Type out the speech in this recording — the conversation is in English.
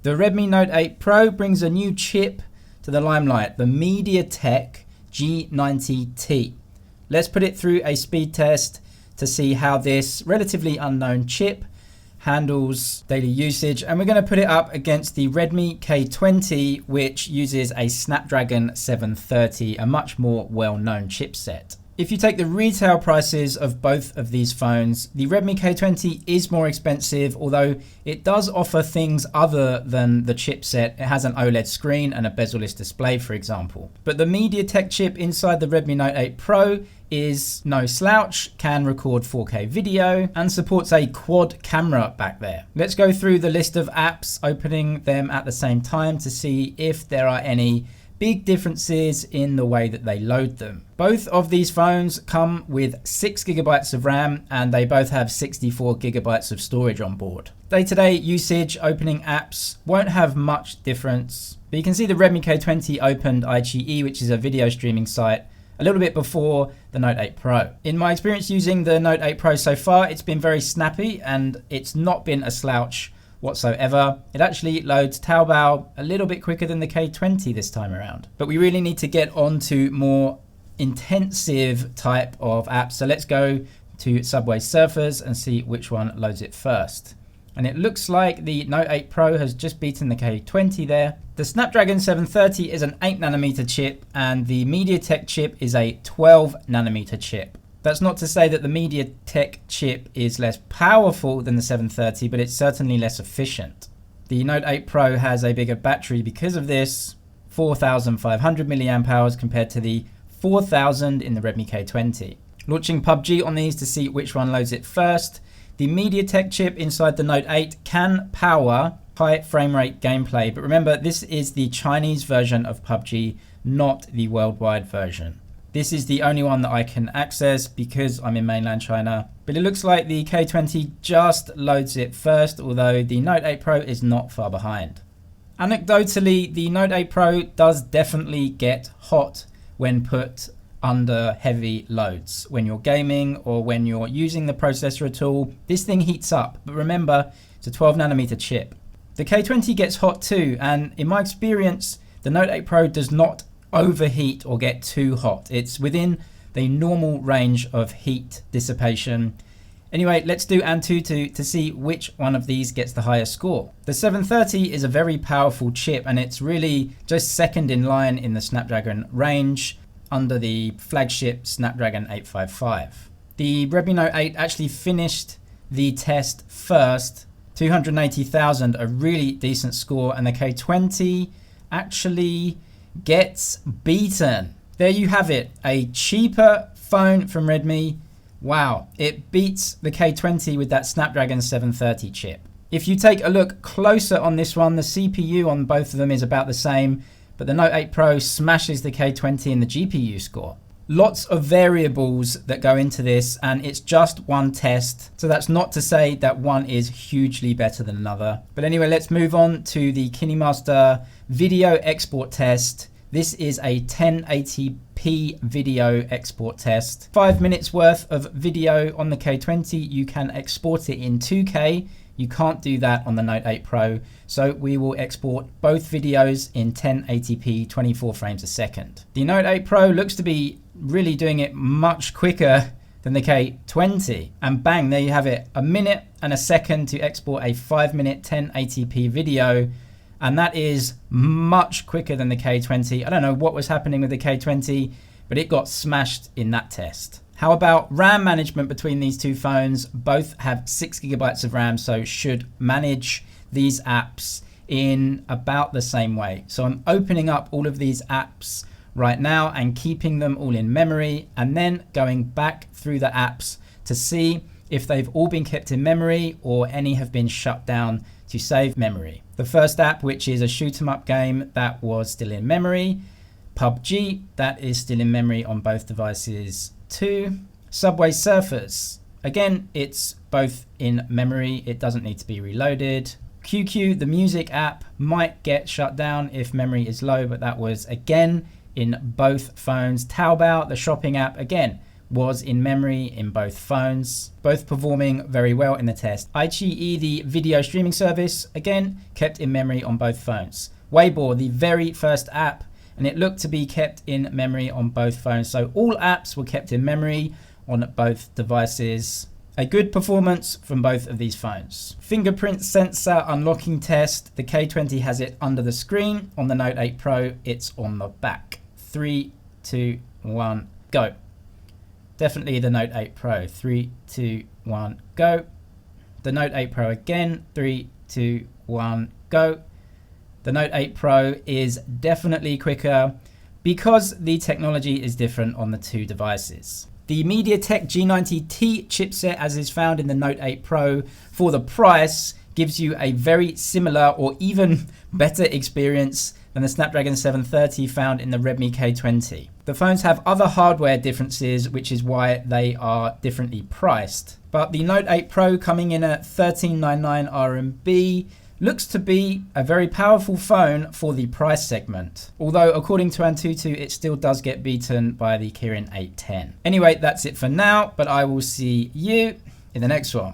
The Redmi Note 8 Pro brings a new chip to the limelight, the Mediatek G90T. Let's put it through a speed test to see how this relatively unknown chip handles daily usage, and we're going to put it up against the Redmi K20, which uses a Snapdragon 730, a much more well-known chipset. If you take the retail prices of both of these phones, the Redmi K20 is more expensive, although it does offer things other than the chipset. It has an OLED screen and a bezel-less display, for example. But the MediaTek chip inside the Redmi Note 8 Pro is no slouch, can record 4K video, and supports a quad camera back there. Let's go through the list of apps, opening them at the same time to see if there are any big differences in the way that they load them. Both of these phones come with 6 GB of RAM, and they both have 64 GB of storage on board. Day-to-day usage, opening apps won't have much difference, but you can see the Redmi K20 opened iQIYI, which is a video streaming site, a little bit before the Note 8 Pro. In my experience using the Note 8 Pro so far, it's been very snappy and it's not been a slouch whatsoever. It actually loads Taobao a little bit quicker than the K20 this time around. But we really need to get on to more intensive type of apps. So let's go to Subway Surfers and see which one loads it first. And it looks like the Note 8 Pro has just beaten the K20 there. The Snapdragon 730 is an 8nm chip, and the MediaTek chip is a 12nm chip. That's not to say that the MediaTek chip is less powerful than the 730, but it's certainly less efficient. The Note 8 Pro has a bigger battery because of this, 4,500 mAh compared to the 4,000 in the Redmi K20. Launching PUBG on these to see which one loads it first. The MediaTek chip inside the Note 8 can power high frame rate gameplay, but remember, this is the Chinese version of PUBG, not the worldwide version. This is the only one that I can access because I'm in mainland China, but it looks like the K20 just loads it first, although the Note 8 Pro is not far behind. Anecdotally, the Note 8 Pro does definitely get hot when put under heavy loads. When you're gaming or when you're using the processor at all, this thing heats up. But remember, it's a 12nm chip. The K20 gets hot too, and in my experience, the Note 8 Pro does not overheat or get too hot. It's within the normal range of heat dissipation. Anyway, let's do Antutu to see which one of these gets the highest score. The 730 is a very powerful chip, and it's really just second in line in the Snapdragon range under the flagship Snapdragon 855. The Redmi Note 8 actually finished the test first, 280,000, a really decent score, and the K20 actually gets beaten. There you have it, a cheaper phone from Redmi. Wow, it beats the K20 with that Snapdragon 730 chip. If you take a look closer on this one, the CPU on both of them is about the same, but the Note 8 Pro smashes the K20 in the GPU score. Lots of variables that go into this, and it's just one test, so that's not to say that one is hugely better than another. But anyway, let's move on to the KineMaster video export test. This is a 1080p video export test. 5 minutes worth of video on the K20. You can export it in 2K. You can't do that on the Note 8 Pro. So we will export both videos in 1080p 24 frames a second. The Note 8 Pro looks to be really doing it much quicker than the K20. And bang, there you have it. A minute and a second to export a 5-minute 1080p video. And that is much quicker than the K20. I don't know what was happening with the K20, but it got smashed in that test. How about RAM management between these two phones? Both have 6 GB of RAM, so should manage these apps in about the same way. So I'm opening up all of these apps right now and keeping them all in memory, and then going back through the apps to see if they've all been kept in memory or any have been shut down to save memory. The first app, which is a shoot 'em up game, that was still in memory. PUBG, that is still in memory on both devices too. Subway Surfers, again, it's both in memory. It doesn't need to be reloaded. QQ, the music app, might get shut down if memory is low, but that was again in both phones. Taobao, the shopping app, again, was in memory in both phones, both performing very well in the test. iQIYI, the video streaming service, again, kept in memory on both phones. Weibo, the very first app, and it looked to be kept in memory on both phones. So all apps were kept in memory on both devices. A good performance from both of these phones. Fingerprint sensor unlocking test. The K20 has it under the screen. On the Note 8 Pro, it's on the back. 3, 2, 1, go. Definitely the Note 8 Pro. 3, 2, 1, go. The Note 8 Pro again. 3, 2, 1, go. The Note 8 Pro is definitely quicker because the technology is different on the two devices. The Mediatek G90T chipset, as is found in the Note 8 Pro, for the price, gives you a very similar or even better experience than the Snapdragon 730 found in the Redmi K20. The phones have other hardware differences, which is why they are differently priced. But the Note 8 Pro, coming in at 1399 RMB, looks to be a very powerful phone for the price segment. Although, according to Antutu, it still does get beaten by the Kirin 810. Anyway, that's it for now, but I will see you in the next one.